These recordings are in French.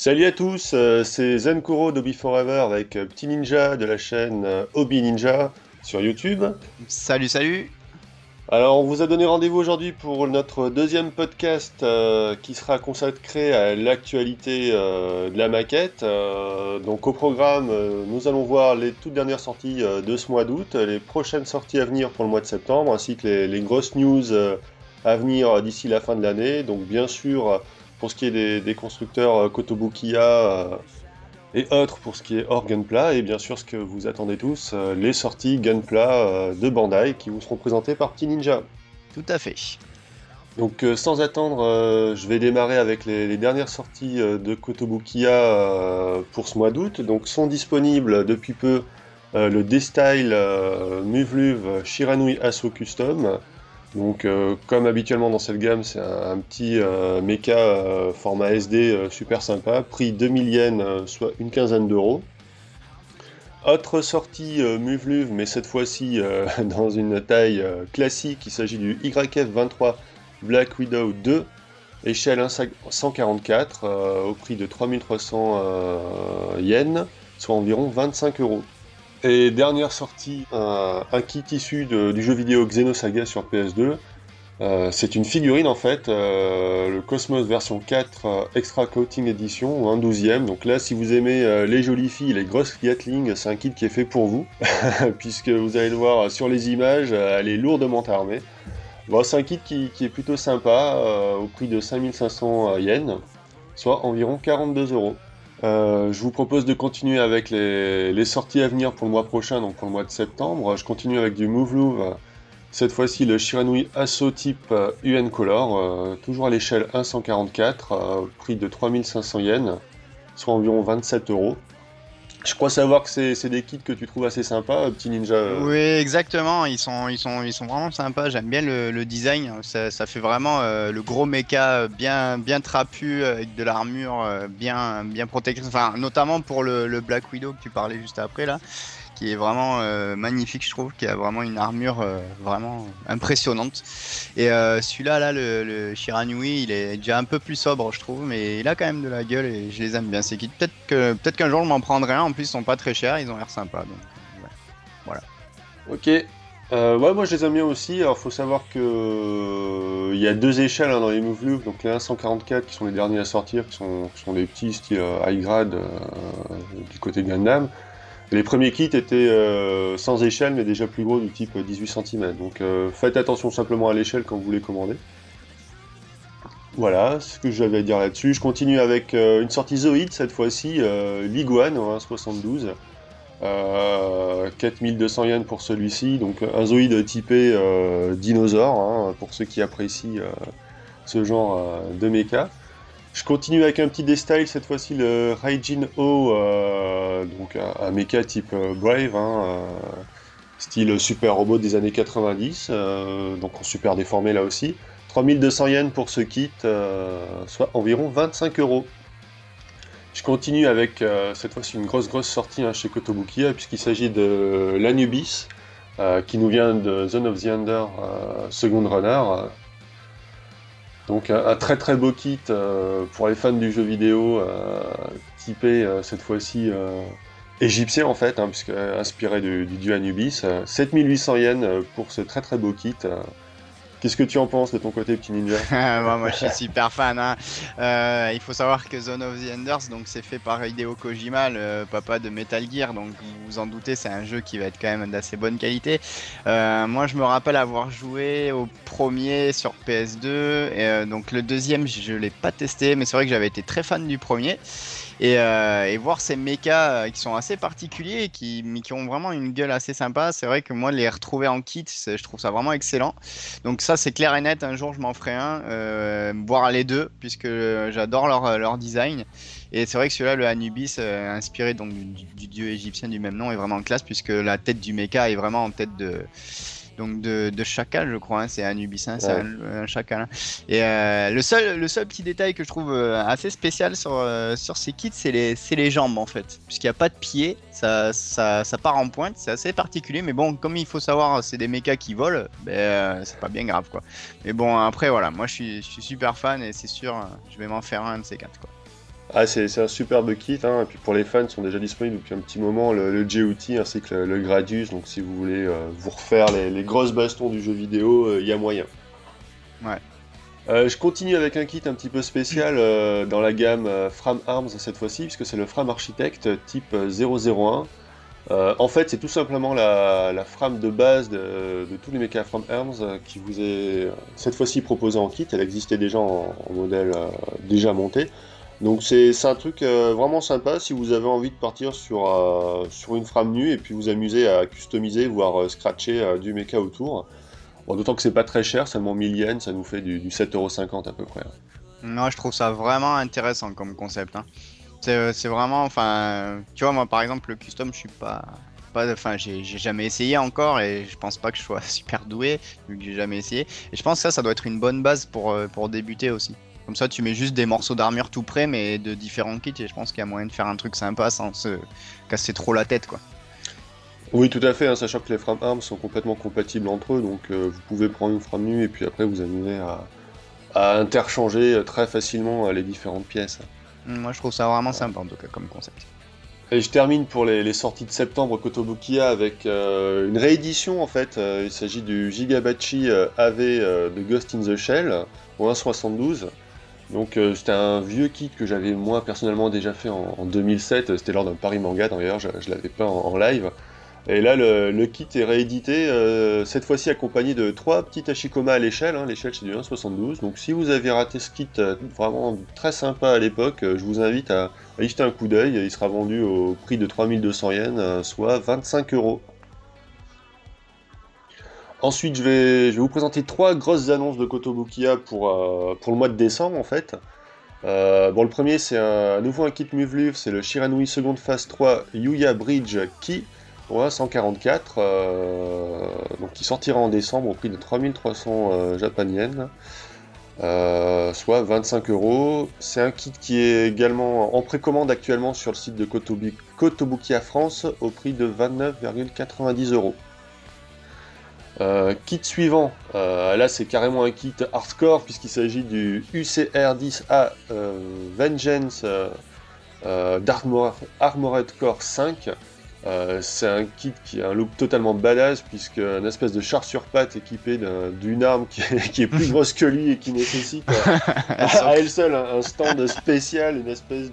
Salut à tous, c'est Zenkuro d'Hobby Forever avec Petit Ninja de la chaîne Hobby Ninja sur YouTube. Salut, salut. Alors, on vous a donné rendez-vous aujourd'hui pour notre deuxième podcast qui sera consacré à l'actualité de la maquette. Donc, au programme, nous allons voir les toutes dernières sorties de ce mois d'août, les prochaines sorties à venir pour le mois de septembre, ainsi que les grosses news à venir d'ici la fin de l'année. Donc, bien sûr, pour ce qui est des constructeurs Kotobukiya et autres pour ce qui est hors Gunpla, et bien sûr ce que vous attendez tous, les sorties Gunpla de Bandai qui vous seront présentées par Petit Ninja. Tout à fait. Donc sans attendre, je vais démarrer avec les dernières sorties de Kotobukiya pour ce mois d'août. Donc sont disponibles depuis peu le D-Style Muvluv Shiranui Asso Custom. Donc comme habituellement dans cette gamme, c'est un petit mecha format SD super sympa, prix 2000 yens, soit une quinzaine d'euros. Autre sortie Muvluv, mais cette fois-ci dans une taille classique, il s'agit du YF23 Black Widow 2, échelle 144, au prix de 3300 yens, soit environ 25 euros. Et dernière sortie, un kit issu du jeu vidéo Xenosaga sur PS2. C'est une figurine en fait, le Cosmos version 4 Extra Coating Edition, ou un 12e. Donc là, si vous aimez les jolies filles, les grosses Gatling, c'est un kit qui est fait pour vous, puisque vous allez le voir sur les images, elle est lourdement armée. Bon, c'est un kit qui est plutôt sympa, au prix de 5500 yens, soit environ 42 euros. Je vous propose de continuer avec les sorties à venir pour le mois prochain, donc pour le mois de septembre. Je continue avec du Muvluv, cette fois-ci le Shiranui Asso type UN Color, toujours à l'échelle 144, prix de 3500 yens, soit environ 27 euros. Je crois savoir que c'est des kits que tu trouves assez sympas, petit ninja. Oui, exactement. Ils sont vraiment sympas. J'aime bien le design. Ça fait vraiment le gros mecha bien trapu avec de l'armure bien protectrice. Enfin, notamment pour le Black Widow que tu parlais juste après là, qui est vraiment magnifique, je trouve, qui a vraiment une armure vraiment impressionnante. Et celui-là, là, le Shiranui, il est déjà un peu plus sobre, je trouve, mais il a quand même de la gueule et je les aime bien ces kits. Peut-être qu'un jour je m'en prendrai un. En plus, ils sont pas très chers, ils ont l'air sympas. Donc, ouais. Voilà. Ok. Ouais, moi je les aime bien aussi. Alors faut savoir que il y a deux échelles dans les Muvluv, donc les 144 qui sont les derniers à sortir, qui sont des petits style high grade du côté Gundam. Les premiers kits étaient sans échelle, mais déjà plus gros, du type 18 cm. Donc faites attention simplement à l'échelle quand vous les commandez. Voilà ce que j'avais à dire là-dessus. Je continue avec une sortie Zoid cette fois-ci, Liguan en 1,72. 4200 yens pour celui-ci, donc un Zoid typé dinosaure, hein, pour ceux qui apprécient ce genre de mecha. Je continue avec un petit D-Style, cette fois-ci le Raijin O, donc un mecha type Brave, hein, style super robot des années 90, donc en super déformé là aussi. 3200 yens pour ce kit, soit environ 25 euros. Je continue avec cette fois-ci une grosse sortie hein, chez Kotobukiya, puisqu'il s'agit de l'Anubis, qui nous vient de Zone of the Ender Second Runner. Donc un très beau kit pour les fans du jeu vidéo, typé cette fois-ci égyptien en fait, hein, puisque inspiré du dieu Anubis. 7800 yens pour ce très beau kit. Qu'est-ce que tu en penses de ton côté, petit ninja? Moi, je suis super fan, hein. Il faut savoir que Zone of the Enders, donc c'est fait par Hideo Kojima, le papa de Metal Gear. Donc vous vous en doutez, c'est un jeu qui va être quand même d'assez bonne qualité. Moi, je me rappelle avoir joué au premier sur PS2. Et, donc le deuxième, je l'ai pas testé, mais c'est vrai que j'avais été très fan du premier. Et voir ces mechas qui sont assez particuliers, mais qui ont vraiment une gueule assez sympa, c'est vrai que moi, les retrouver en kit, je trouve ça vraiment excellent. Donc ça, c'est clair et net, un jour, je m'en ferai un, voire les deux, puisque j'adore leur design. Et c'est vrai que celui-là, le Anubis, inspiré donc du dieu égyptien du même nom, est vraiment classe, puisque la tête du mecha est vraiment en tête de chacal, je crois, hein, c'est Anubis, hein, c'est Ouais. un chacal, hein. Et le seul petit détail que je trouve assez spécial sur ces kits, c'est les jambes en fait, puisqu'il n'y a pas de pied, ça part en pointe, c'est assez particulier, mais bon, comme il faut savoir, c'est des mechas qui volent, ben, c'est pas bien grave quoi. Mais bon, après voilà, moi je suis super fan et c'est sûr, je vais m'en faire un de ces quatre quoi. Ah, c'est un superbe kit, hein. Et puis pour les fans, ils sont déjà disponibles depuis un petit moment, le GOT ainsi que le Gradius. Donc si vous voulez vous refaire les grosses bastons du jeu vidéo, il y a moyen. Ouais. Je continue avec un kit un petit peu spécial dans la gamme Fram Arms cette fois-ci, puisque c'est le Fram Architect type 001. En fait, c'est tout simplement la frame de base de tous les mechas Fram Arms qui vous est cette fois-ci proposée en kit. Elle existait déjà en modèle déjà monté. Donc c'est un truc vraiment sympa si vous avez envie de partir sur une frame nue et puis vous amuser à customiser, voire scratcher du mecha autour. Bon, d'autant que c'est pas très cher, seulement 1000 yens, ça nous fait du 7,50€ à peu près. Non, je trouve ça vraiment intéressant comme concept, hein. C'est vraiment, enfin, tu vois, moi par exemple, le custom, je suis enfin, j'ai jamais essayé encore et je pense pas que je sois super doué vu que j'ai jamais essayé. Et je pense que ça doit être une bonne base pour débuter aussi. Comme ça, tu mets juste des morceaux d'armure tout près, mais de différents kits, et je pense qu'il y a moyen de faire un truc sympa sans se casser trop la tête, quoi. Oui, tout à fait, hein, sachant que les frames arms sont complètement compatibles entre eux, donc vous pouvez prendre une frame nue et puis après vous amuser à interchanger très facilement les différentes pièces. Moi, je trouve ça vraiment sympa en tout cas comme concept. Et je termine pour les sorties de septembre Kotobukiya avec une réédition en fait. Il s'agit du Gigabachi AV de Ghost in the Shell au 1.72. Donc c'était un vieux kit que j'avais moi personnellement déjà fait en 2007. C'était lors d'un Paris Manga d'ailleurs, je l'avais pas en live. Et là, le kit est réédité, cette fois-ci accompagné de 3 petits Tachikoma à l'échelle, hein. L'échelle c'est du 1,72. Donc si vous avez raté ce kit vraiment très sympa à l'époque, je vous invite à y jeter un coup d'œil. Il sera vendu au prix de 3200 yens, soit 25€. Ensuite, je vais vous présenter 3 grosses annonces de Kotobukiya pour le mois de décembre en fait. Bon, le premier c'est à nouveau un kit Muv-Luv, c'est le Shiranui Seconde Phase 3 Yuya Bridge Key. Ouais, 144, donc qui sortira en décembre au prix de 3300 Japan Yen, soit 25€. C'est un kit qui est également en précommande actuellement sur le site de Kotobukiya France au prix de 29,90€. Kit suivant, là c'est carrément un kit hardcore puisqu'il s'agit du UCR10A Vengeance d'Armored Core 5. C'est un kit qui a un look totalement badass puisque une espèce de char sur pattes équipé d'une arme qui est plus grosse que lui et qui nécessite à elle seule un stand spécial, une espèce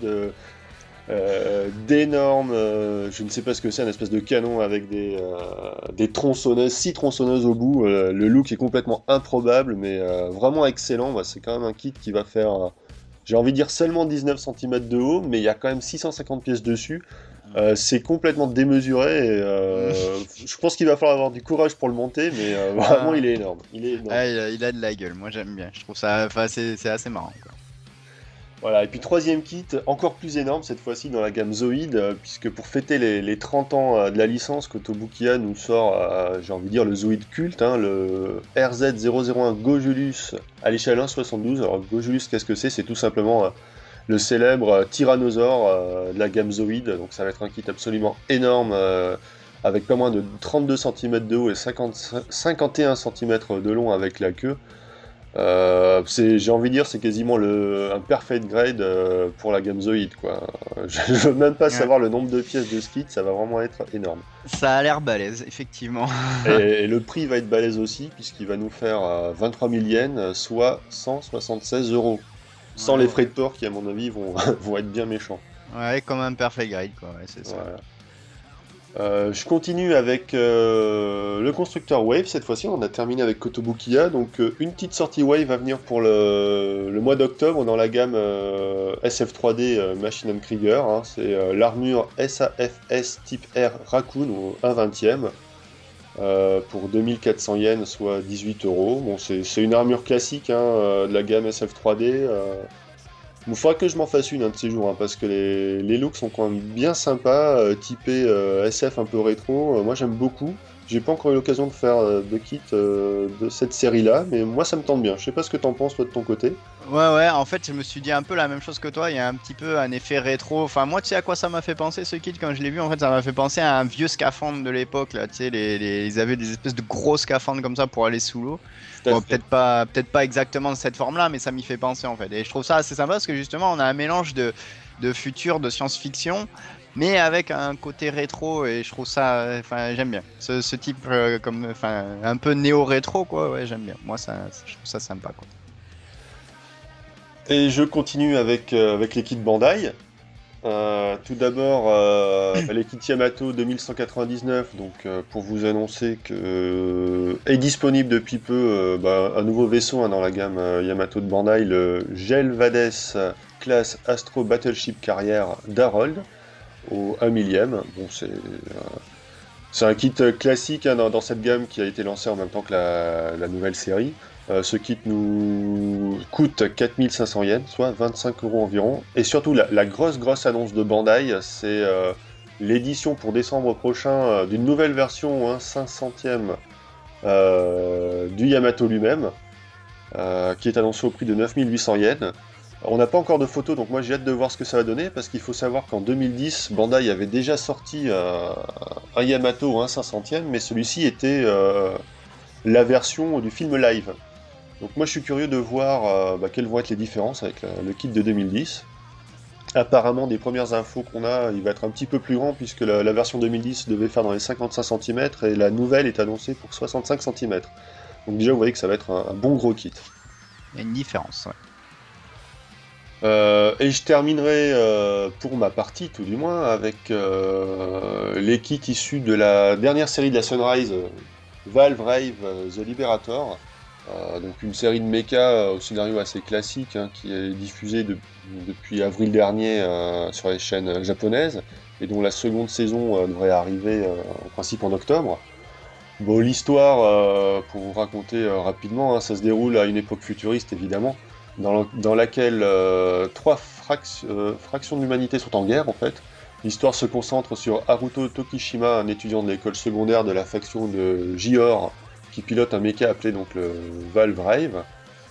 d'énorme, je ne sais pas ce que c'est, une espèce de canon avec des tronçonneuses, 6 tronçonneuses au bout. Le look est complètement improbable mais vraiment excellent. Bah, c'est quand même un kit qui va faire, j'ai envie de dire seulement 19 cm de haut, mais il y a quand même 650 pièces dessus. C'est complètement démesuré et je pense qu'il va falloir avoir du courage pour le monter, mais vraiment il est énorme. Il est énorme. Ah, il a de la gueule, moi j'aime bien, je trouve ça, enfin, c'est assez marrant, quoi. Voilà, et puis troisième kit, encore plus énorme cette fois-ci dans la gamme Zoid, puisque pour fêter les 30 ans de la licence, Kotobukiya nous sort, j'ai envie de dire, le Zoid culte, hein, le RZ001 Gojulus à l'échelle 1.72. Alors Gojulus, qu'est-ce que c'est? C'est tout simplement le célèbre tyrannosaure de la gamme Zoid, donc ça va être un kit absolument énorme, avec pas moins de 32 cm de haut et 51 cm de long avec la queue. J'ai envie de dire, c'est quasiment un perfect grade pour la gamme Zoid, quoi. Je veux même pas savoir le nombre de pièces de ce kit, ça va vraiment être énorme. Ça a l'air balèze, effectivement. Et le prix va être balèze aussi, puisqu'il va nous faire 23 000 yens, soit 176€. Sans les frais de port qui, à mon avis, vont être bien méchants. Ouais, comme un perfect grade, quoi, ouais, c'est ça. Voilà. Je continue avec le constructeur Wave, cette fois-ci on a terminé avec Kotobukiya, donc une petite sortie Wave va venir pour le mois d'octobre dans la gamme SF3D Machine & Krieger, hein. C'est l'armure SAFS type R Raccoon au 1/20e pour 2400 yens, soit 18€. Bon, c'est une armure classique, hein, de la gamme SF3D. Il faudra que je m'en fasse une un de ces jours, hein, parce que les looks sont quand même bien sympas, typés SF un peu rétro. Moi j'aime beaucoup. J'ai pas encore eu l'occasion de faire de kit de cette série-là, mais moi ça me tente bien. Je sais pas ce que t'en penses toi de ton côté. Ouais, en fait, je me suis dit un peu la même chose que toi. Il y a un petit peu un effet rétro. Enfin, moi, tu sais à quoi ça m'a fait penser ce kit quand je l'ai vu? En fait, ça m'a fait penser à un vieux scaphandre de l'époque. Là, tu sais, ils avaient des espèces de gros scaphandres comme ça pour aller sous l'eau. Bon, peut-être pas exactement de cette forme-là, mais ça m'y fait penser en fait. Et je trouve ça assez sympa parce que justement, on a un mélange de futur, de science-fiction, mais avec un côté rétro, et je trouve ça, enfin, j'aime bien. Ce type, comme, enfin, un peu néo-rétro, quoi, ouais, j'aime bien. Moi, je trouve ça sympa, quoi. Et je continue avec les kits Bandai. Tout d'abord, les kits Yamato 2199, donc pour vous annoncer que est disponible depuis peu un nouveau vaisseau dans la gamme Yamato de Bandai, le Gelvades classe Astro Battleship Carrier d'Harold au 1 millième. Bon, c'est un kit classique dans cette gamme qui a été lancé en même temps que la nouvelle série. Ce kit nous coûte 4500 yens, soit 25 euros environ. Et surtout, la grosse annonce de Bandai, c'est l'édition pour décembre prochain d'une nouvelle version, 500e du Yamato lui-même, qui est annoncé au prix de 9800 yens. On n'a pas encore de photos, donc moi j'ai hâte de voir ce que ça va donner, parce qu'il faut savoir qu'en 2010, Bandai avait déjà sorti un Yamato 500e, mais celui-ci était la version du film live. Donc moi je suis curieux de voir quelles vont être les différences avec le kit de 2010. Apparemment, des premières infos qu'on a, il va être un petit peu plus grand, puisque la version 2010 devait faire dans les 55 cm, et la nouvelle est annoncée pour 65 cm. Donc déjà vous voyez que ça va être un bon gros kit. Il y a une différence, ouais. Et je terminerai pour ma partie, tout du moins, avec les kits issus de la dernière série de la Sunrise, Valve Rave The Liberator. Donc une série de mecha au scénario assez classique, qui est diffusée depuis avril dernier sur les chaînes japonaises, et dont la seconde saison devrait arriver en principe en octobre. Bon, l'histoire, pour vous raconter rapidement, ça se déroule à une époque futuriste évidemment, dans laquelle trois fractions de l'humanité sont en guerre en fait. L'histoire se concentre sur Haruto Tokishima, un étudiant de l'école secondaire de la faction de J-Or, qui pilote un mecha appelé donc le Valve Rave,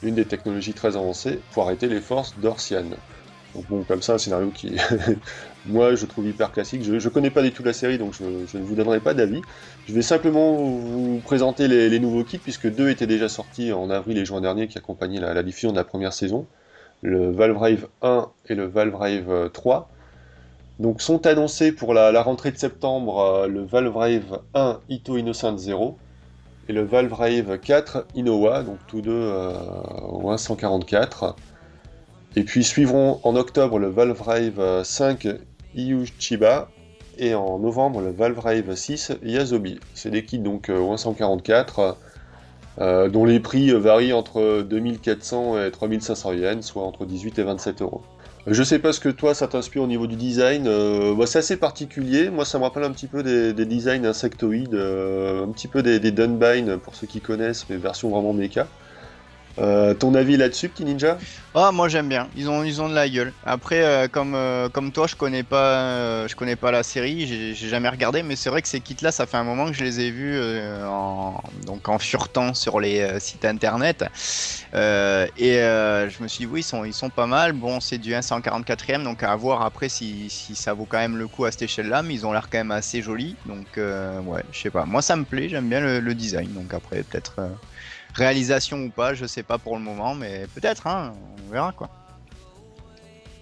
une des technologies très avancées pour arrêter les forces d'Orcian. Donc bon, comme ça, un scénario qui, moi, je trouve hyper classique. Je connais pas du tout la série, donc je ne vous donnerai pas d'avis. Je vais simplement vous présenter les nouveaux kits, puisque deux étaient déjà sortis en avril et juin dernier, qui accompagnaient la diffusion de la première saison. Le Valve Rave 1 et le Valve Rave 3. Donc sont annoncés pour la rentrée de septembre le Valve Rave 1 Ito Innocent 0 et le Valve Rave 4 Inowa, donc tous deux au 144. Et puis suivront en octobre le Valve Rave 5 Iuchiba et en novembre le Valve Rave 6 Yasobi. C'est des kits donc au 144 dont les prix varient entre 2400 et 3500 yens, soit entre 18 et 27 euros. Je sais pas ce que toi ça t'inspire au niveau du design, c'est assez particulier, moi ça me rappelle un petit peu des designs insectoïdes, un petit peu des Dunbine pour ceux qui connaissent, mais version vraiment méca. Ton avis là-dessus, petit ninja? Ah, moi j'aime bien. Ils ont de la gueule. Après, comme toi, je connais pas la série. J'ai jamais regardé, mais c'est vrai que ces kits-là, ça fait un moment que je les ai vus donc en furetant sur les sites internet. Je me suis dit oui, ils sont pas mal. Bon, c'est du 144e, donc à voir après si ça vaut quand même le coup à cette échelle-là. Mais ils ont l'air quand même assez jolis. Donc ouais, je sais pas. Moi, ça me plaît. J'aime bien le design. Donc après, peut-être. Réalisation ou pas, je sais pas pour le moment, mais peut-être, on verra quoi.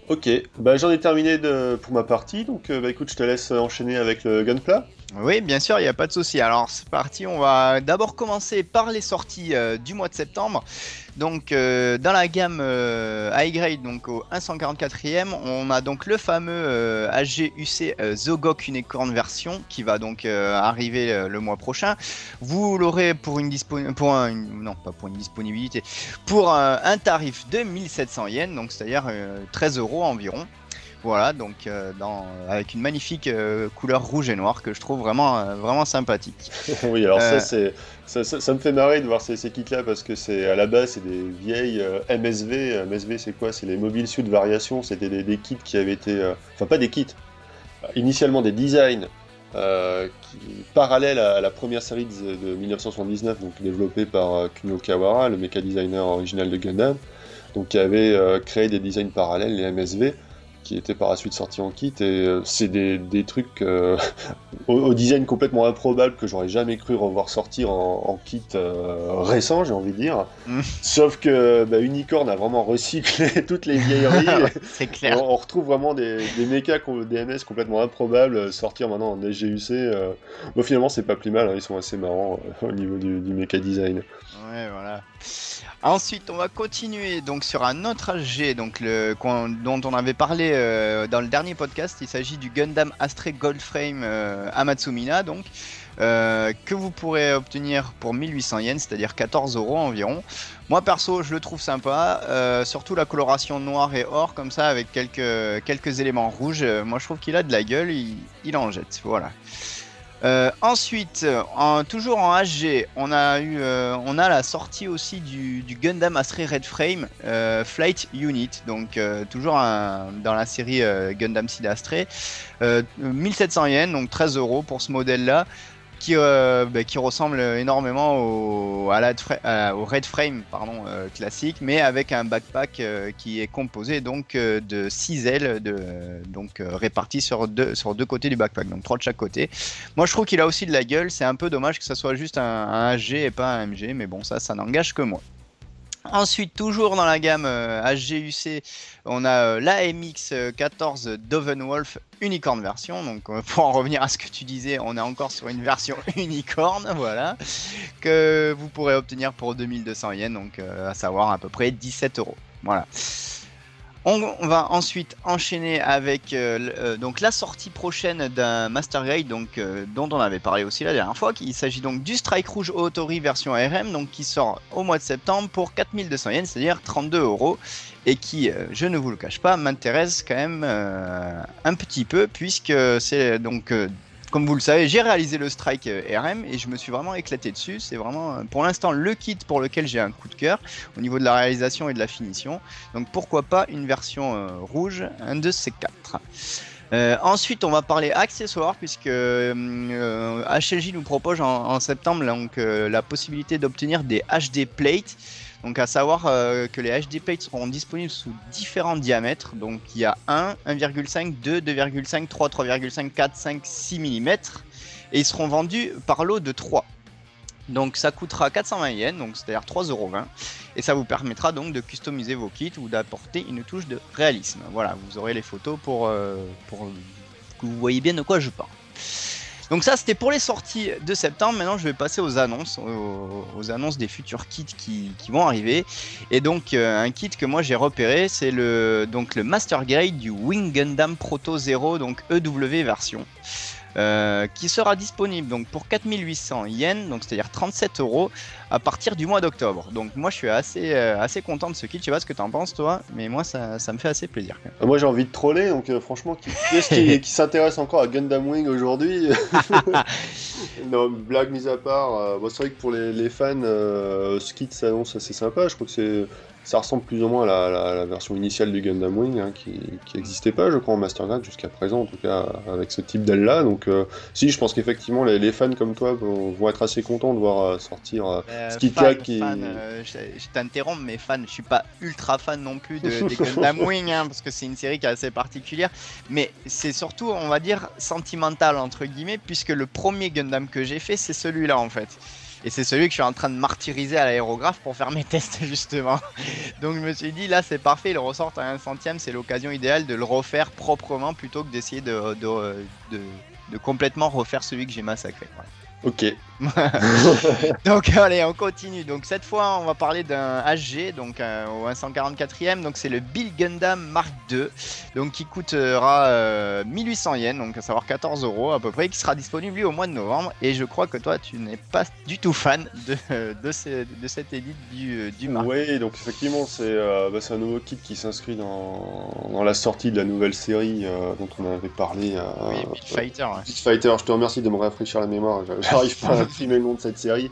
Ok, j'en ai terminé pour ma partie, donc écoute, je te laisse enchaîner avec le Gunpla. Oui, bien sûr, il n'y a pas de souci. Alors, c'est parti. On va d'abord commencer par les sorties du mois de septembre. Donc, dans la gamme high grade, donc au 144e, on a donc le fameux HGUC Zogok Unicorn version qui va donc arriver le mois prochain. Vous l'aurez pour pour un tarif de 1700 yens, donc c'est-à-dire 13 euros environ. Voilà, donc avec une magnifique couleur rouge et noir que je trouve vraiment sympathique. Oui, alors ça me fait marrer de voir ces kits-là parce que à la base c'est des vieilles MSV. MSV c'est quoi? C'est les Mobile Suit Variations. C'était des kits qui avaient été, enfin pas des kits, initialement des designs parallèles à la première série de 1979, donc développée par Kunio Kawara, le mecha designer original de Gundam, donc qui avait créé des designs parallèles, les MSV, qui était par la suite sorti en kit, et c'est des trucs au design complètement improbable que j'aurais jamais cru revoir sortir en kit récent, j'ai envie de dire. Sauf que Unicorn a vraiment recyclé toutes les vieilleries. C'est clair. On retrouve vraiment des mechas DMS complètement improbables sortir maintenant en SGUC. Finalement, c'est pas plus mal, hein, ils sont assez marrants au niveau du mecha design. Ouais, voilà. Ensuite, on va continuer donc sur un autre HG donc dont on avait parlé dans le dernier podcast. Il s'agit du Gundam Astray Goldframe Amatsumina, donc que vous pourrez obtenir pour 1800 yens, c'est-à-dire 14 € environ. Moi perso, je le trouve sympa, surtout la coloration noir et or comme ça avec quelques éléments rouges. Moi, je trouve qu'il a de la gueule, il en jette. Voilà. Ensuite, toujours en HG, on a la sortie aussi du Gundam Astray Red Frame Flight Unit, donc toujours dans la série Gundam Seed Astray, 1700 yens, donc 13 € pour ce modèle-là, qui ressemble énormément au Red Frame classique, mais avec un backpack qui est composé donc de 6 ailes réparties sur deux côtés du backpack, donc 3 de chaque côté. Moi je trouve qu'il a aussi de la gueule, c'est un peu dommage que ça soit juste un HG et pas un MG, mais bon, ça n'engage que moi. Ensuite, toujours dans la gamme HGUC, on a la MX-14 Dovenwolf Unicorn version. Donc, pour en revenir à ce que tu disais, on est encore sur une version Unicorn, voilà, que vous pourrez obtenir pour 2200 yens, donc à savoir à peu près 17 €. Voilà. On va ensuite enchaîner avec donc la sortie prochaine d'un Master Grade dont on avait parlé aussi la dernière fois. Il s'agit donc du Strike Rouge Otori version ARM, donc qui sort au mois de septembre pour 4200 yens, c'est-à-dire 32 € et qui, je ne vous le cache pas, m'intéresse quand même un petit peu, puisque c'est donc comme vous le savez, j'ai réalisé le Strike RM et je me suis vraiment éclaté dessus. C'est vraiment pour l'instant le kit pour lequel j'ai un coup de cœur au niveau de la réalisation et de la finition. Donc pourquoi pas une version rouge, un de ces quatre. Ensuite, on va parler accessoires, puisque HLJ nous propose en septembre la possibilité d'obtenir des HD plates. Donc à savoir que les HD plates seront disponibles sous différents diamètres. Donc il y a 1, 1,5, 2, 2,5, 3, 3,5, 4, 5, 6 mm. Et ils seront vendus par lot de 3. Donc ça coûtera 420 yens, donc c'est-à-dire 3,20 €. Et ça vous permettra donc de customiser vos kits ou d'apporter une touche de réalisme. Voilà, vous aurez les photos pour que vous voyez bien de quoi je parle. Donc ça c'était pour les sorties de septembre. Maintenant je vais passer aux annonces, aux annonces des futurs kits qui vont arriver. Et donc un kit que moi j'ai repéré, c'est le Master Grade du Wing Gundam Proto Zero, donc EW version. Qui sera disponible donc pour 4800 yens, donc c'est-à-dire 37 € à partir du mois d'octobre. Donc moi je suis assez content de ce kit. Je sais pas ce que t'en penses toi, mais moi ça me fait assez plaisir. Quand même. Moi j'ai envie de troller, donc franchement qui s'intéresse encore à Gundam Wing aujourd'hui? Non, blague mise à part, c'est vrai que pour les fans, ce kit s'annonce assez sympa. Je crois que ça ressemble plus ou moins à la version initiale du Gundam Wing, hein, qui n'existait pas, je crois, en Master Grade jusqu'à présent, en tout cas avec ce type d'aile là. Donc, si, je pense qu'effectivement, les fans comme toi vont être assez contents de voir sortir ce kit-là qui. Je t'interromps, mais fan, je suis pas ultra fan non plus des Gundam Wing, hein, parce que c'est une série qui est assez particulière, mais c'est surtout, on va dire, sentimental entre guillemets, puisque le premier Gundam que j'ai fait, c'est celui-là en fait. Et c'est celui que je suis en train de martyriser à l'aérographe pour faire mes tests justement. Donc je me suis dit là c'est parfait, il ressort à 1 centième, c'est l'occasion idéale de le refaire proprement plutôt que d'essayer de complètement refaire celui que j'ai massacré. Voilà. Ok. Donc allez, on continue. Donc cette fois, on va parler d'un HG, donc au 144e. Donc c'est le Bill Gundam Mark II, donc qui coûtera 1800 yens, donc à savoir 14 € à peu près, qui sera disponible lui au mois de novembre. Et je crois que toi, tu n'es pas du tout fan de cette édite du Mark. Oui, donc effectivement, c'est un nouveau kit qui s'inscrit dans la sortie de la nouvelle série dont on avait parlé. Oui, Beat Fighter. Ouais. Beat Fighter, je te remercie de me rafraîchir la mémoire. J'arrive pas à imprimer le nom de cette série.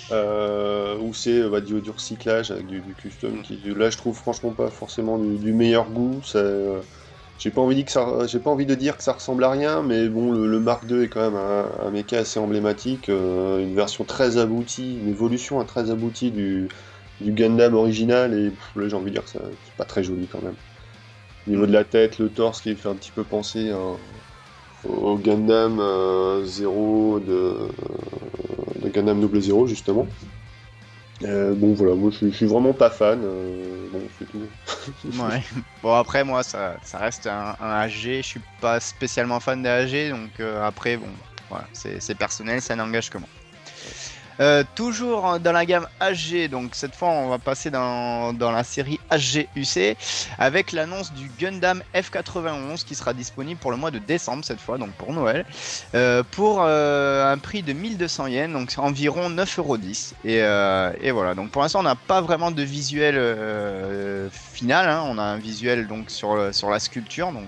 Où c'est du recyclage avec du custom qui, là, je trouve franchement pas forcément du meilleur goût. J'ai pas envie de dire que ça ressemble à rien, mais bon, le Mark II est quand même un mecha assez emblématique, une version très aboutie, une évolution très aboutie du Gundam original, et là j'ai envie de dire que c'est pas très joli quand même. Au niveau de la tête, le torse qui fait un petit peu penser au Gundam 0 de Gundam 00 justement. Bon voilà, moi je suis vraiment pas fan, bon c'est tout. Ouais. Bon, après, moi, ça reste un HG. Je suis pas spécialement fan des HG, donc après, bon, voilà, c'est personnel, ça n'engage que moi. Toujours dans la gamme HG, donc cette fois on va passer dans la série HG UC avec l'annonce du Gundam F91 qui sera disponible pour le mois de décembre cette fois, donc pour Noël, pour un prix de 1200 yens, donc c'est environ 9,10 €. Et voilà, donc pour l'instant on n'a pas vraiment de visuel final, hein. On a un visuel donc sur la sculpture, donc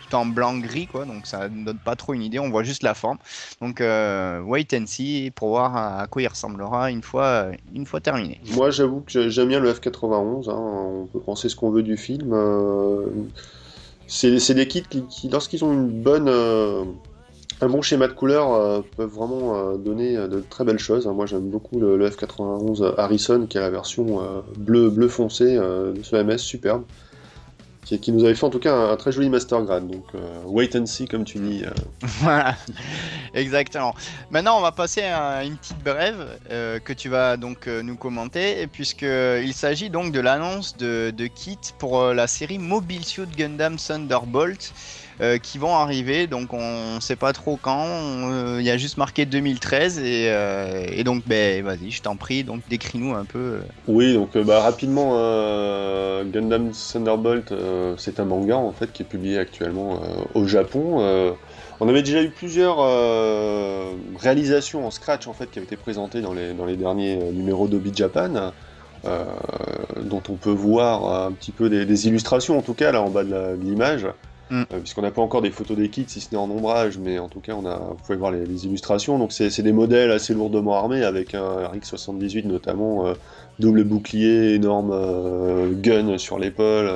tout en blanc-gris, quoi, donc ça ne donne pas trop une idée, on voit juste la forme. Donc wait and see pour voir à quoi il ressemblera une fois terminé. Moi j'avoue que j'aime bien le F91, hein, on peut penser ce qu'on veut du film. C'est des kits qui, lorsqu'ils ont un bon schéma de couleurs, peuvent vraiment donner de très belles choses, hein. Moi j'aime beaucoup le F91 Harrison qui est la version bleu foncé de ce MS, superbe. Qui nous avait fait en tout cas un très joli master grade, donc wait and see comme tu dis. Voilà, exactement. Maintenant, on va passer à une petite brève que tu vas donc nous commenter, puisqu'il s'agit donc de l'annonce de kits pour la série Mobile Suit Gundam Thunderbolt qui vont arriver. Donc, on sait pas trop quand. Il y a juste marqué 2013 et donc, ben, vas-y, je t'en prie. Donc, décris-nous un peu. Oui, donc rapidement, Gundam Thunderbolt, c'est un manga en fait qui est publié actuellement au Japon. On avait déjà eu plusieurs réalisations en scratch en fait qui avaient été présentées dans les derniers numéros d'Obi Japan, dont on peut voir un petit peu des illustrations en tout cas là en bas de l'image. Puisqu'on n'a pas encore des photos des kits si ce n'est en ombrage, mais en tout cas vous pouvez voir les illustrations. Donc c'est des modèles assez lourdement armés avec un RX-78 notamment, double bouclier, énorme gun sur l'épaule,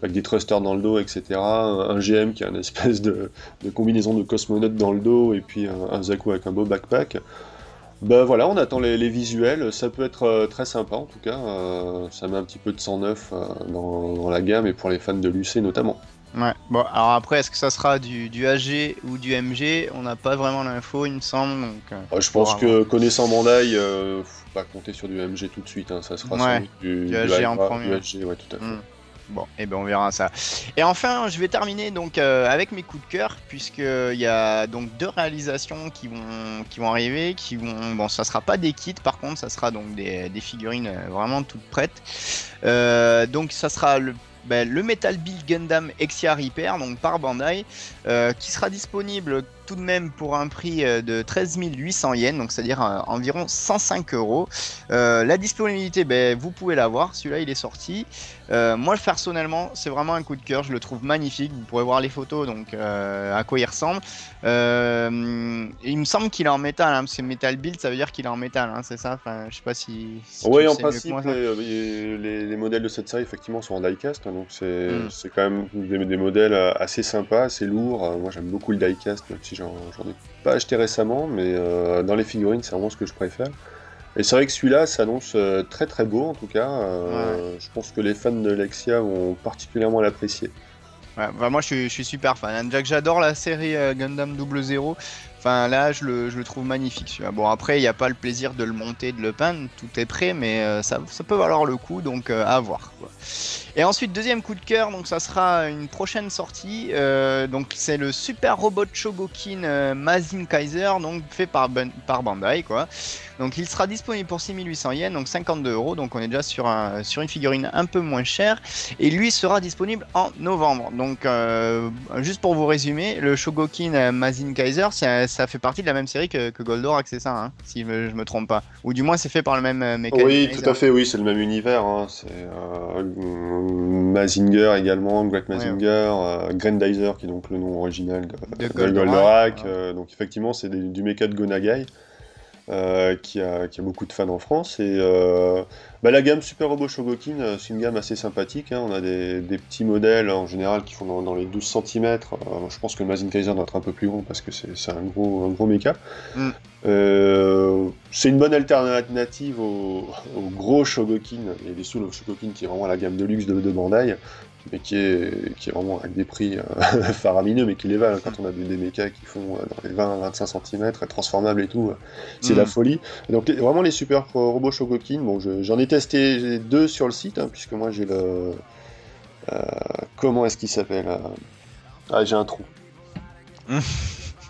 avec des thrusters dans le dos, etc. Un GM qui a une espèce de combinaison de cosmonaute dans le dos et puis un Zaku avec un beau backpack. Bah voilà, on attend les visuels, ça peut être très sympa en tout cas, ça met un petit peu de sang neuf dans la gamme et pour les fans de l'UC notamment. Ouais, bon, alors après, est-ce que ça sera du HG ou du MG? On n'a pas vraiment l'info, il me semble. Donc, je pense que connaissant Bandai, faut pas compter sur du MG tout de suite, hein, ça sera sans doute du HG en premier. Du HG, ouais, tout à fait. Bon, et ben on verra ça. Et enfin, je vais terminer donc avec mes coups de cœur, puisqu'il y a donc 2 réalisations qui vont arriver, bon, ça sera pas des kits, par contre, ça sera donc des figurines vraiment toutes prêtes. Donc ça sera le Metal Build Gundam Exia Repair, donc par Bandai, qui sera disponible tout de même pour un prix de 13 800 yens, donc c'est-à-dire environ 105 €. La disponibilité, vous pouvez l'avoir, celui-là il est sorti. Moi personnellement, c'est vraiment un coup de cœur, je le trouve magnifique. Vous pourrez voir les photos, donc à quoi il ressemble. Il me semble qu'il est en métal, hein, parce que Metal Build ça veut dire qu'il est en métal, hein, c'est ça? Enfin, je sais pas si oui, tu en sais mieux que principe, moi, les modèles de cette série effectivement sont en diecast, donc c'est quand même des modèles assez sympas, assez lourds. Moi j'aime beaucoup le diecast, même si j'en ai pas acheté récemment, mais dans les figurines c'est vraiment ce que je préfère. Et c'est vrai que celui-là s'annonce très très beau en tout cas. Je pense que les fans de Lexia vont particulièrement l'apprécier. Ouais, bah moi je suis super fan. Déjà que j'adore la série Gundam 00. Enfin là je le trouve magnifique celui-là. Bon après il n'y a pas le plaisir de le monter, de le peindre, tout est prêt, mais ça peut valoir le coup, donc à voir, quoi. Et ensuite deuxième coup de cœur, donc ça sera une prochaine sortie. Donc c'est le Super Robot Shogokin Mazin Kaiser, donc fait par Bandai, quoi. Donc il sera disponible pour 6800 yens, donc 52 €. Donc on est déjà sur une figurine un peu moins chère. Et lui sera disponible en novembre. Donc juste pour vous résumer, le Shogokin Mazin Kaiser, ça fait partie de la même série que Goldorak, c'est ça, hein, si je me trompe pas. Ou du moins c'est fait par le même mécanisme. Oui, tout à fait, oui, c'est le même univers. Hein. C'est Mazinger également, Great Mazinger, Grandizer qui est donc le nom original de Goldorak. Donc effectivement c'est du mecha de Gonagai. Qui a beaucoup de fans en France, et la gamme Super Robot Shogokin, c'est une gamme assez sympathique, hein. On a des petits modèles en général qui font dans les 12 cm. Je pense que le Mazin Kaiser doit être un peu plus grand parce que c'est un gros mecha. C'est une bonne alternative au gros Shogokin et les sous Shogokin qui est vraiment la gamme de luxe de Bandai. mais qui est vraiment avec des prix faramineux, mais qui les valent, quand on a des mechas qui font dans les 20-25 cm, transformables et tout, c'est la folie. Donc vraiment les super robots Shogokin, bon, j'en ai testé 2 sur le site, hein, puisque moi j'ai le... comment est-ce qu'il s'appelle Ah, j'ai un trou.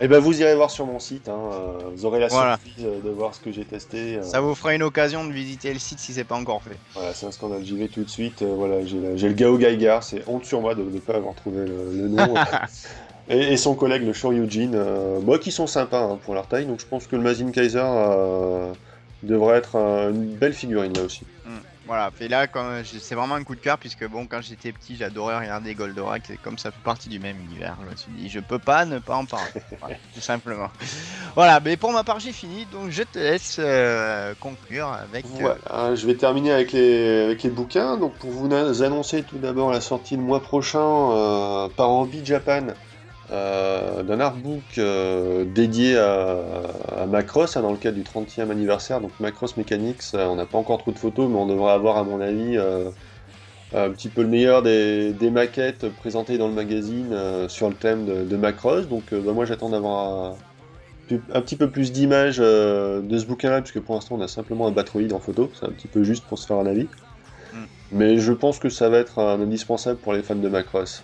Et ben vous irez voir sur mon site, hein, vous aurez la surprise de voir ce que j'ai testé. Ça vous fera une occasion de visiter le site si c'est pas encore fait. Voilà, c'est un scandale, j'y vais tout de suite. Voilà, j'ai le Gao Gaigar, c'est honte sur moi de ne pas avoir trouvé le nom. et son collègue, le Shoryujin, moi qui sont sympas, hein, pour leur taille, donc je pense que le Mazin Kaiser devrait être une belle figurine là aussi. Voilà, et là c'est vraiment un coup de cœur, puisque bon, quand j'étais petit j'adorais regarder Goldorak, et comme ça fait partie du même univers, je me suis dit je peux pas ne pas en parler, voilà, tout simplement. Voilà, mais pour ma part j'ai fini, donc je te laisse conclure avec... Voilà, je vais terminer avec les bouquins, donc pour vous annoncer tout d'abord la sortie le mois prochain par Envie Japan, d'un artbook dédié à Macross, hein, dans le cadre du 30e anniversaire. Donc Macross Mechanics, on n'a pas encore trop de photos, mais on devrait avoir, à mon avis, un petit peu le meilleur des maquettes présentées dans le magazine sur le thème de Macross. Donc moi j'attends d'avoir un petit peu plus d'images de ce bouquin-là, puisque pour l'instant on a simplement un Batroid en photo, c'est un petit peu juste pour se faire un avis. Mais je pense que ça va être un indispensable pour les fans de Macross.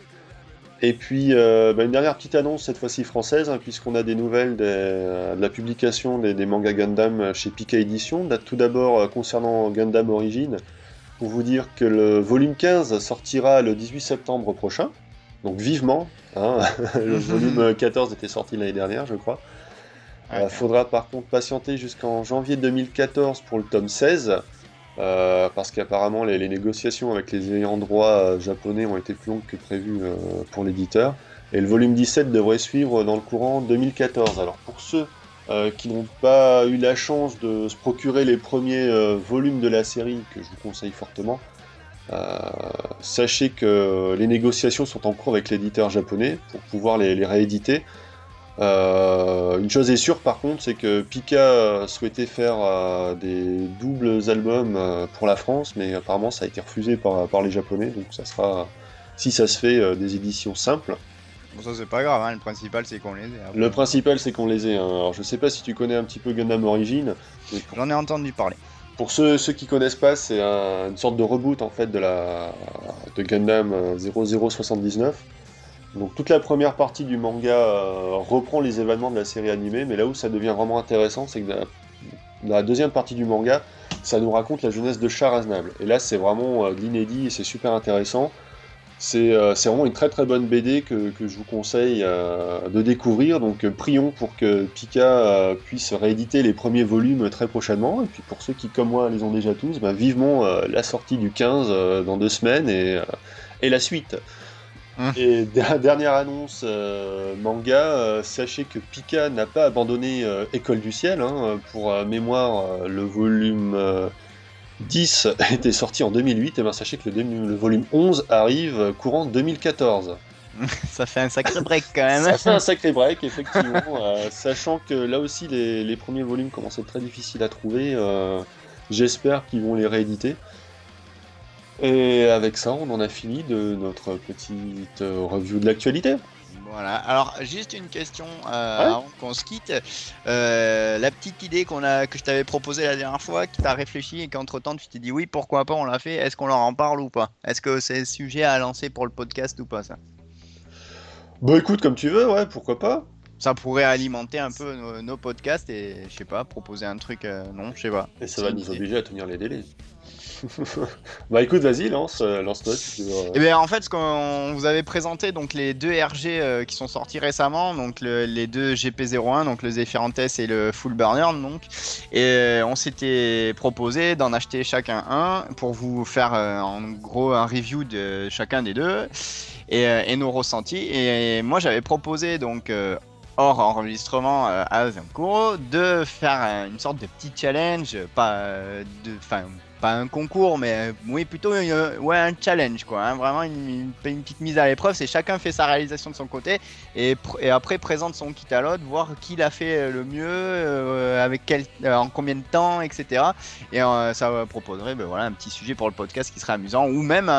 Et puis, une dernière petite annonce, cette fois-ci française, hein, puisqu'on a des nouvelles de la publication des mangas Gundam chez Pika Édition. Tout d'abord, concernant Gundam Origin, pour vous dire que le volume 15 sortira le 18 septembre prochain, donc vivement, hein. Le volume 14 était sorti l'année dernière, je crois. Faudra par contre patienter jusqu'en janvier 2014 pour le tome 16, parce qu'apparemment les négociations avec les ayants droit japonais ont été plus longues que prévu pour l'éditeur, et le volume 17 devrait suivre dans le courant 2014. Alors pour ceux qui n'ont pas eu la chance de se procurer les premiers volumes de la série, que je vous conseille fortement, sachez que les négociations sont en cours avec l'éditeur japonais pour pouvoir les rééditer. Une chose est sûre par contre, c'est que Pika souhaitait faire des doubles albums pour la France, mais apparemment ça a été refusé par les Japonais, donc ça sera, si ça se fait, des éditions simples. Bon, ça c'est pas grave, hein, le principal c'est qu'on les ait. Après. Le principal c'est qu'on les ait, hein. Alors je sais pas si tu connais un petit peu Gundam Origin. J'en ai entendu parler. Pour ceux qui connaissent pas, c'est une sorte de reboot en fait de Gundam 0079. Donc toute la première partie du manga reprend les événements de la série animée, mais là où ça devient vraiment intéressant, c'est que dans la deuxième partie du manga, ça nous raconte la jeunesse de Char Aznable. Et là c'est vraiment de l'inédit et c'est super intéressant. C'est vraiment une très très bonne BD que je vous conseille de découvrir, donc prions pour que Pika puisse rééditer les premiers volumes très prochainement, et puis pour ceux qui comme moi les ont déjà tous, vivement la sortie du 15 dans 2 semaines et la suite. Et dernière annonce manga, sachez que Pika n'a pas abandonné École du Ciel, hein, pour mémoire, le volume 10 était sorti en 2008, et sachez que le volume 11 arrive courant 2014. Ça fait un sacré break quand même. Ça fait un sacré break, effectivement, sachant que là aussi les premiers volumes commencent à être très difficiles à trouver, j'espère qu'ils vont les rééditer. Et avec ça, on en a fini de notre petite review de l'actualité. Voilà, alors juste une question avant qu'on se quitte. La petite idée que je t'avais proposée la dernière fois, qui t'a réfléchi et qu'entre temps tu t'es dit oui, pourquoi pas, on l'a fait, est-ce qu'on leur en parle ou pas? Est-ce que c'est sujet à lancer pour le podcast ou pas, ça? Bah écoute, comme tu veux, ouais, pourquoi pas. Ça pourrait alimenter un peu nos podcasts et, je sais pas, proposer un truc, non, je sais pas. Et ça va nous obliger à tenir les délais. Bah écoute, vas-y, lance-toi. Et bien en fait, ce qu'on vous avait présenté, donc les deux RG qui sont sortis récemment, donc les deux GP01, donc le Zephyrantes et le Full Burner, donc, et on s'était proposé d'en acheter chacun un pour vous faire en gros un review de chacun des deux et nos ressentis. Et moi j'avais proposé donc hors enregistrement à Zankuro de faire une sorte de petit challenge, pas un concours, mais oui, plutôt un challenge, quoi, hein, vraiment une petite mise à l'épreuve. C'est chacun fait sa réalisation de son côté et après présente son kit à l'autre, voir qui l'a fait le mieux, avec en combien de temps, etc. Et ça proposerait un petit sujet pour le podcast qui serait amusant, ou même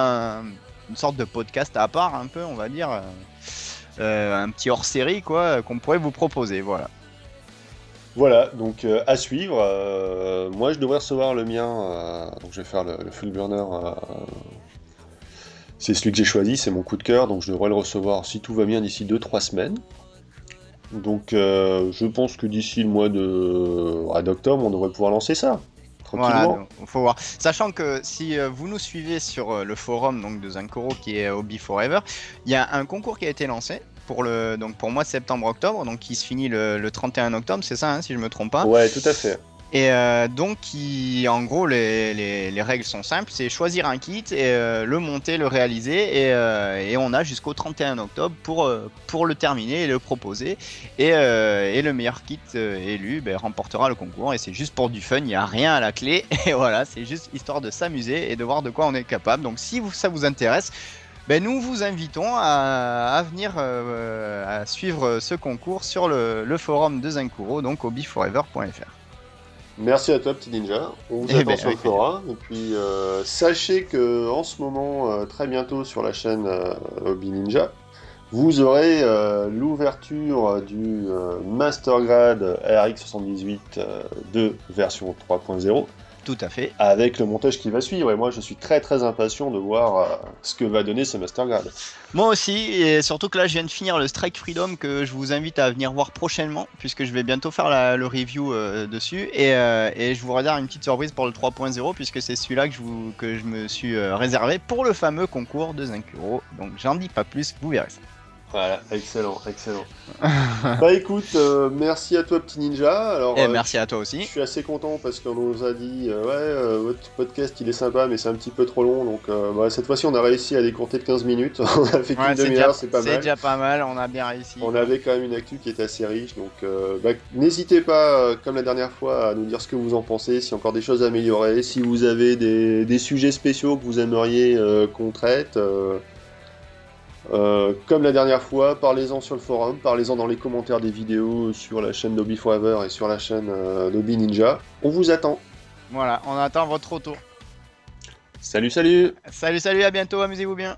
une sorte de podcast à part, un peu, on va dire, un petit hors-série, quoi, qu'on pourrait vous proposer, voilà. Voilà, donc à suivre. Moi, je devrais recevoir le mien. Donc, je vais faire le full burner. C'est celui que j'ai choisi, c'est mon coup de cœur, donc je devrais le recevoir si tout va bien d'ici 2-3 semaines. Donc, je pense que d'ici le mois d'octobre, on devrait pouvoir lancer ça Voilà, tranquillement. donc, faut voir. Sachant que si vous nous suivez sur le forum donc, de Zankoro qui est Hobby Forever, il y a un concours qui a été lancé pour le mois de septembre-octobre, donc qui se finit le 31 octobre, c'est ça, hein, si je me trompe pas. Ouais, tout à fait. Et donc, en gros, les règles sont simples, c'est choisir un kit et le monter, le réaliser, et on a jusqu'au 31 octobre pour le terminer et le proposer. Et le meilleur kit élu remportera le concours, et c'est juste pour du fun, il n'y a rien à la clé, et voilà, c'est juste histoire de s'amuser et de voir de quoi on est capable. Donc si ça vous intéresse, nous vous invitons à venir à suivre ce concours sur le forum de Zankuro, donc hobbyforever.fr. Merci à toi, petit ninja. On vous attend sur le forum. Et puis, sachez que en ce moment, très bientôt sur la chaîne Hobby Ninja, vous aurez l'ouverture du Mastergrade RX78 de version 3.0. Tout à fait. Avec le montage qui va suivre. Et moi, je suis très très impatient de voir ce que va donner ce Mastergrade. Moi aussi, et surtout que là, je viens de finir le Strike Freedom que je vous invite à venir voir prochainement, puisque je vais bientôt faire le review dessus. Et je vous réserve une petite surprise pour le 3.0, puisque c'est celui-là que je me suis réservé pour le fameux concours de Zankuro. Donc, j'en dis pas plus, vous verrez ça. Voilà, excellent, excellent. Bah écoute, merci à toi petit ninja. Alors, et merci à toi aussi. Je suis assez content parce qu'on nous a dit votre podcast il est sympa mais c'est un petit peu trop long, donc cette fois-ci on a réussi à décourter de 15 minutes. On a fait qu'une demi-heure, c'est pas mal. C'est déjà pas mal, on a bien réussi. On avait quand même une actu qui était assez riche, donc n'hésitez pas, comme la dernière fois, à nous dire ce que vous en pensez, s'il y a encore des choses à améliorer, si vous avez des sujets spéciaux que vous aimeriez qu'on traite. Comme la dernière fois, parlez-en sur le forum, parlez-en dans les commentaires des vidéos sur la chaîne d'Hobby Forever et sur la chaîne d'Hobby Ninja. On vous attend. Voilà, on attend votre retour. Salut, salut! Salut, salut, à bientôt, amusez-vous bien!